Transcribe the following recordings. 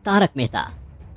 तारक मेहता।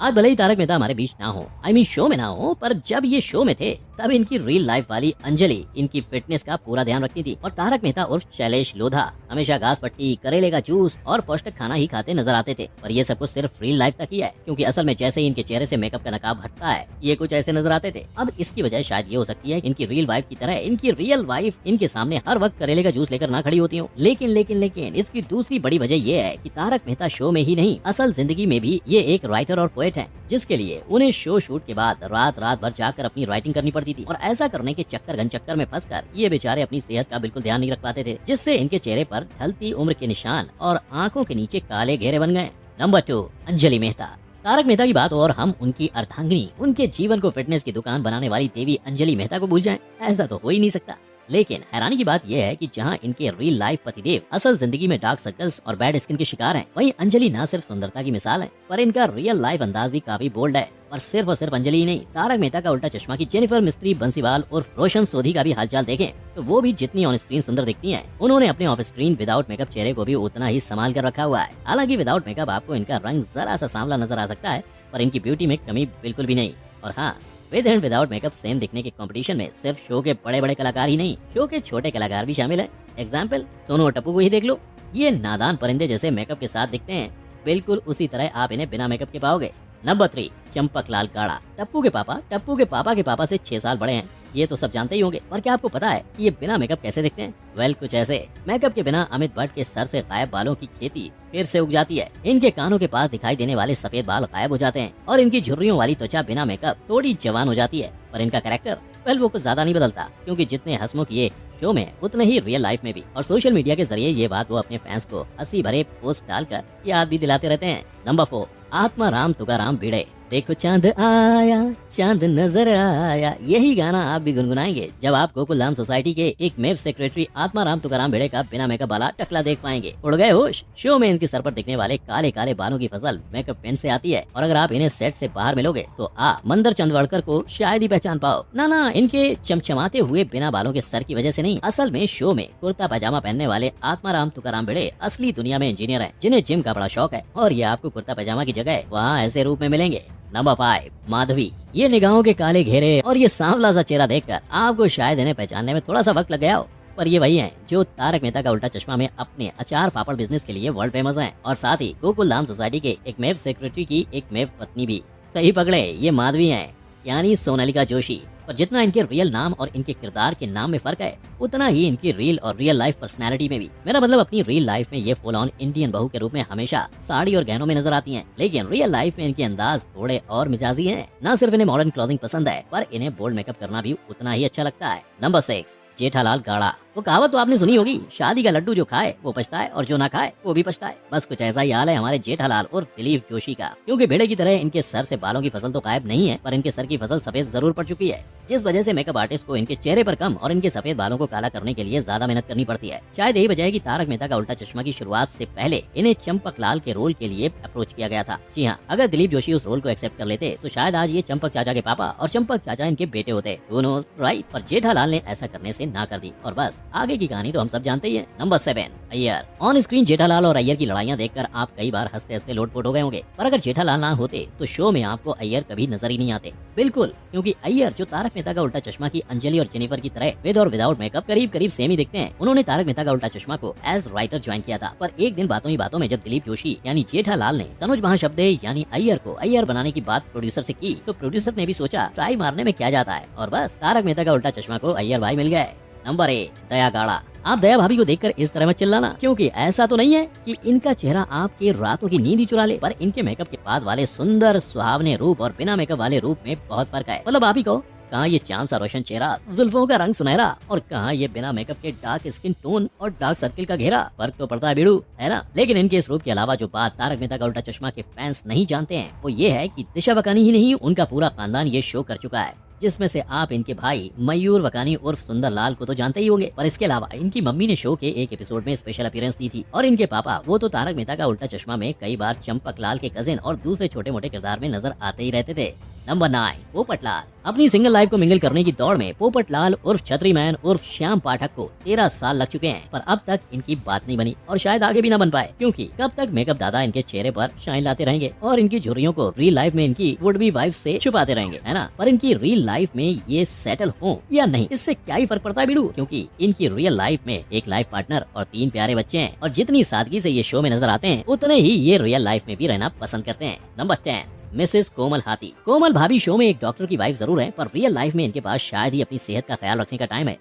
आज भले ही तारक मेहता हमारे बीच ना हो, शो में ना हो, पर जब ये शो में थे तब इनकी रियल लाइफ वाली अंजलि इनकी फिटनेस का पूरा ध्यान रखती थी और तारक मेहता उर्फ शैलेश लोधा हमेशा घास पट्टी, करेले का जूस और पौष्टिक खाना ही खाते नजर आते थे। पर ये सब कुछ सिर्फ रियल लाइफ तक ही है, क्योंकि असल में जैसे ही इनके चेहरे से मेकअप का नकाब हटता है ये कुछ ऐसे नजर आते थे। अब इसकी वजह शायद ये हो सकती है इनकी रियल वाइफ की तरह इनकी रियल वाइफ इनके सामने हर वक्त करेले का जूस लेकर ना खड़ी होती हो। लेकिन लेकिन लेकिन इसकी दूसरी बड़ी वजह ये है कि तारक मेहता शो में ही नहीं, असल जिंदगी में भी ये एक राइटर और पोएट है, जिसके लिए उन्हें शो शूट के बाद रात रात भर जाकर अपनी राइटिंग करनी पड़ती थी। और ऐसा करने के घन चक्कर में फंसकर ये बेचारे अपनी सेहत का बिल्कुल ध्यान नहीं रख पाते थे, जिससे इनके चेहरे पर ढलती उम्र के निशान और आंखों के नीचे काले घेरे बन गए। नंबर 2, अंजलि मेहता। तारक मेहता की बात हो और हम उनकी अर्धांगिनी, उनके जीवन को फिटनेस की दुकान बनाने वाली देवी अंजलि मेहता को भूल जाएं, ऐसा तो हो ही नहीं सकता। लेकिन हैरानी की बात यह है कि जहां इनके रियल लाइफ पतिदेव असल जिंदगी में डार्क सर्कल्स और बैड स्किन के शिकार हैं, वहीं अंजलि न सिर्फ सुंदरता की मिसाल है, पर इनका रियल लाइफ अंदाज भी काफी बोल्ड है। और सिर्फ अंजलि ही नहीं, तारक मेहता का उल्टा चश्मा की जेनिफर मिस्त्री बंसीवाल और रोशन सोधी का भी हालचाल देखें तो वो भी जितनी ऑन स्क्रीन सुंदर दिखती हैं, उन्होंने अपने ऑफ स्क्रीन विदाउट मेकअप चेहरे को भी उतना ही संभाल कर रखा हुआ है। हालांकि विदाउट मेकअप आपको इनका रंग जरा सा सांवला नजर आ सकता है, पर इनकी ब्यूटी में कमी बिल्कुल भी नहीं। और हाँ, with and without makeup same दिखने के कंपटीशन में सिर्फ शो के बड़े बड़े कलाकार ही नहीं, शो के छोटे कलाकार भी शामिल है। एग्जाम्पल, सोनू और टप्पू को ही देख लो। ये नादान परिंदे जैसे मेकअप के साथ दिखते हैं, बिल्कुल उसी तरह आप इन्हें बिना मेकअप के पाओगे। नंबर 3, चंपकलाल गाड़ा। टप्पू के पापा के पापा से 6 साल बड़े हैं, ये तो सब जानते ही होंगे। पर क्या आपको पता है कि ये बिना मेकअप कैसे दिखते हैं? वेल, कुछ ऐसे। मेकअप के बिना अमित भट्ट के सर से गायब बालों की खेती फिर से उग जाती है। इनके कानों के पास दिखाई देने वाले सफेद बाल गायब हो जाते हैं और इनकी झुर्रियों वाली त्वचा बिना मेकअप थोड़ी जवान हो जाती है। पर इनका कैरेक्टर, वेल, वो कुछ ज्यादा नहीं बदलता, क्योंकि जितने हंसमुख ये शो में उतने ही रियल लाइफ में भी। और सोशल मीडिया के जरिए ये बात वो अपने फैंस को हंसी भरे पोस्ट डालकर याद भी दिलाते रहते हैं। नंबर 4, आत्माराम तुकाराम भिड़े। देखो चांद आया, चांद नजर आया, यही गाना आप भी गुनगुनाएंगे जब आप गोकुलधाम सोसाइटी के एक मेव सेक्रेटरी आत्माराम तुकाराम भिड़े का बिना मेकअप वाला टकला देख पाएंगे। उड़ गए होश। शो में इनके सर पर दिखने वाले काले काले बालों की फसल मेकअप पेन से आती है, और अगर आप इन्हें सेट से बाहर मिलोगे तो मंदर चंदवड़कर को शायद ही पहचान पाओ। ना, इनके चमचमाते हुए बिना बालों के सर की वजह से नहीं, असल में शो में कुर्ता पैजामा पहनने वाले आत्माराम तुकाराम भिड़े असली दुनिया में इंजीनियर है, जिन्हें जिम का बड़ा शौक है, और ये आपको कुर्ता पैजामा की जगह वहाँ ऐसे रूप में मिलेंगे। नंबर 5, माधवी। ये निगाहों के काले घेरे और ये सांवला सा चेहरा देखकर आपको शायद इन्हें पहचानने में थोड़ा सा वक्त लग गया हो, पर ये वही हैं जो तारक मेहता का उल्टा चश्मा में अपने अचार पापड़ बिजनेस के लिए वर्ल्ड फेमस हैं, और साथ ही गोकुलधाम सोसाइटी के एक मेव सेक्रेटरी की एक मेव पत्नी भी। सही पकड़े, ये माधवी हैं, यानी सोनालिका जोशी। पर जितना इनके रियल नाम और इनके किरदार के नाम में फर्क है, उतना ही इनकी रियल और रियल लाइफ पर्सनैलिटी में भी। मेरा मतलब, अपनी रियल लाइफ में ये फुल ऑन इंडियन बहू के रूप में हमेशा साड़ी और गहनों में नजर आती हैं, लेकिन रियल लाइफ में इनके अंदाज थोड़े और मिजाजी हैं। न सिर्फ इन्हें मॉडर्न क्लॉथिंग पसंद है, पर इन्हें बोल्ड मेकअप करना भी उतना ही अच्छा लगता है। नंबर 6, जेठालाल गाड़ा। वो कहावत तो आपने सुनी होगी, शादी का लड्डू जो खाए वो पछताए और जो ना खाए वो भी पछताए। बस कुछ ऐसा ही हाल है हमारे जेठालाल और दिलीप जोशी का, क्योंकि भेड़े की तरह इनके सर से बालों की फसल तो गायब नहीं है, पर इनके सर की फसल सफेद जरूर पड़ चुकी है, जिस वजह से मेकअप आर्टिस्ट को इनके चेहरे पर कम और इनके सफेद बालों को काला करने के लिए ज्यादा मेहनत करनी पड़ती है। शायद यही वजह है कि तारक मेहता का उल्टा चश्मा की शुरुआत से पहले इन्हें चंपकलाल के रोल के लिए अप्रोच किया गया था। जी हाँ, अगर दिलीप जोशी उस रोल को एक्सेप्ट कर लेते तो शायद आज ये चंपक चाचा के पापा और चंपक चाचा इनके बेटे होते। Who knows, right? पर जेठालाल ने ऐसा करने से ना कर दी, और बस आगे की कहानी तो हम सब जानते ही हैं। Number 7, Iyer. On screen Jethalal और अय्यर की लड़ाइयाँ देखकर आप कई बार हंसते हंसते लोटपोट हो गए होंगे, पर अगर जेठालाल ना होते तो शो में आपको अय्यर कभी नजर ही नहीं आते। बिल्कुल, क्योंकि अय्यर जो तारक मेहता का उल्टा चश्मा की अंजलि और जेनिफर की तरह विद और विदाउट मेकअप करीब करीब सेम ही दिखते हैं। उन्होंने तारक मेहता का उल्टा चश्मा को एज राइटर ज्वाइन किया था, पर एक दिन बातों ही बातों में जब दिलीप जोशी यानी जेठालाल ने तनुज महाशब्दे यानी अय्यर को अय्यर बनाने की बात प्रोड्यूसर से की, तो प्रोड्यूसर ने भी सोचा ट्राई मारने में क्या जाता है, और बस तारक मेहता का उल्टा चश्मा को अय्यर भाई मिल गए। नंबर 8, दया गाड़ा। आप दया भाभी को देखकर इस तरह मत चिल्लाना, क्योंकि ऐसा तो नहीं है कि इनका चेहरा आपके रातों की नींद ही चुरा ले, पर इनके मेकअप के बाद वाले सुंदर सुहावने रूप और बिना मेकअप वाले रूप में बहुत फर्क है। मतलब भाभी को कहाँ ये चांद सा रोशन चेहरा, जुल्फों का रंग सुनहरा, और कहाँ ये बिना मेकअप के डार्क स्किन टोन और डार्क सर्किल का घेरा। फर्क तो पड़ता है बीड़ू, है ना। लेकिन इनके इस रूप के अलावा जो बात तारक मेहता का उल्टा चश्मा के फैंस नहीं जानते हैं, वो ये है कि दिशा वकानी ही नहीं, उनका पूरा खानदान ये शो कर चुका है, जिसमें से आप इनके भाई मयूर वकानी उर्फ सुंदर लाल को तो जानते ही होंगे, पर इसके अलावा इनकी मम्मी ने शो के एक एपिसोड में स्पेशल अपीयरेंस दी थी, और इनके पापा वो तो तारक मेहता का उल्टा चश्मा में कई बार चंपक लाल के कजिन और दूसरे छोटे मोटे किरदार में नजर आते ही रहते थे। नंबर 9, पोपटलाल। अपनी सिंगल लाइफ को मिंगल करने की दौड़ में पोपटलाल उर्फ छतरी मैन उर्फ श्याम पाठक को 13 साल लग चुके हैं, पर अब तक इनकी बात नहीं बनी और शायद आगे भी ना बन पाए, क्योंकि कब तक मेकअप दादा इनके चेहरे पर शाइन लाते रहेंगे और इनकी झुर्रियों को रियल लाइफ में इनकी वुड बी वाइफ से छुपाते रहेंगे, है ना। पर इनकी रियल लाइफ में ये सेटल हो या नहीं, इससे क्या ही फर्क पड़ता है बिड़ू, क्योंकि इनकी रियल लाइफ में एक लाइफ पार्टनर और 3 प्यारे बच्चे हैं और जितनी सादगी से ये शो में नजर आते हैं उतने ही ये रियल लाइफ में भी रहना पसंद करते हैं। नंबर 10, मिसेस कोमल हाथी। कोमल भाभी शो में एक डॉक्टर की वाइफ जरूर है, पर रियल लाइफ में इनके पास शायद ही अपनी सेहत का ख्याल रखने का टाइम है।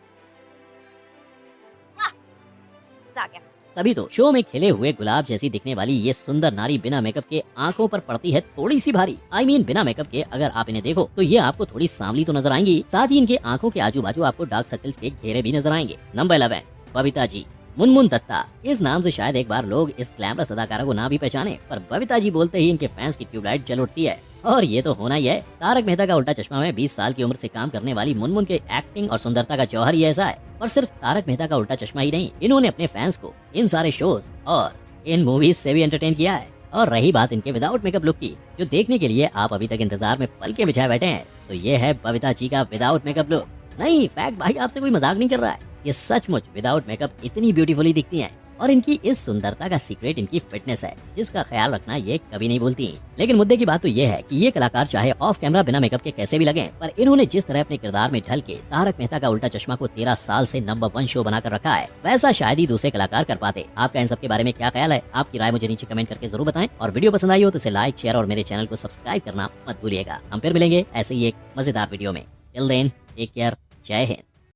आ गया। तभी तो शो में खिले हुए गुलाब जैसी दिखने वाली ये सुंदर नारी बिना मेकअप के आंखों पर पड़ती है थोड़ी सी भारी। बिना मेकअप के अगर आप इन्हें देखो तो ये आपको थोड़ी सांवली तो नजर आएंगी, साथ ही इनके आंखों के आजू बाजू आपको डार्क सर्कल्स के घेरे भी नजर आएंगे। नंबर 11, बबीता जी। मुनमुन दत्ता, इस नाम से शायद एक बार लोग इस ग्लैमरस अदाकारा को ना भी पहचाने, पर बबीता जी बोलते ही इनके फैंस की ट्यूबलाइट जल उठती है। और ये तो होना ही है, तारक मेहता का उल्टा चश्मा में 20 साल की उम्र से काम करने वाली मुनमुन के एक्टिंग और सुंदरता का जौहर ही ऐसा है। और सिर्फ तारक मेहता का उल्टा चश्मा ही नहीं, इन्होंने अपने फैंस को इन सारे शोज और इन मूवीज से भी एंटरटेन किया है। और रही बात इनके विदाउट मेकअप लुक की, जो देखने के लिए आप अभी तक इंतजार में पल के बिछाए बैठे हैं, तो ये है बबीता जी का विदाउट मेकअप लुक। नहीं, फैक्ट भाई, आपसे कोई मजाक नहीं कर रहा है, ये सचमुच विदाउट मेकअप इतनी ब्यूटीफुली दिखती हैं। और इनकी इस सुंदरता का सीक्रेट इनकी फिटनेस है, जिसका ख्याल रखना ये कभी नहीं भूलती। लेकिन मुद्दे की बात तो ये है कि ये कलाकार चाहे ऑफ कैमरा बिना मेकअप के कैसे भी लगे, पर इन्होंने जिस तरह अपने किरदार में ढल के तारक मेहता का उल्टा चश्मा को 13 साल से नंबर 1 शो बनाकर रखा है, वैसा शायद ही दूसरे कलाकार कर पाते। आपका इन सब के बारे में क्या ख्याल है? आपकी राय मुझे नीचे कमेंट करके जरूर बताएं, और वीडियो पसंद आई हो तो इसे लाइक, शेयर और मेरे चैनल को सब्सक्राइब करना मत भूलिएगा। हम फिर मिलेंगे ऐसे ही एक मजेदार वीडियो में। टिल देन, टेक केयर, जय हिंद।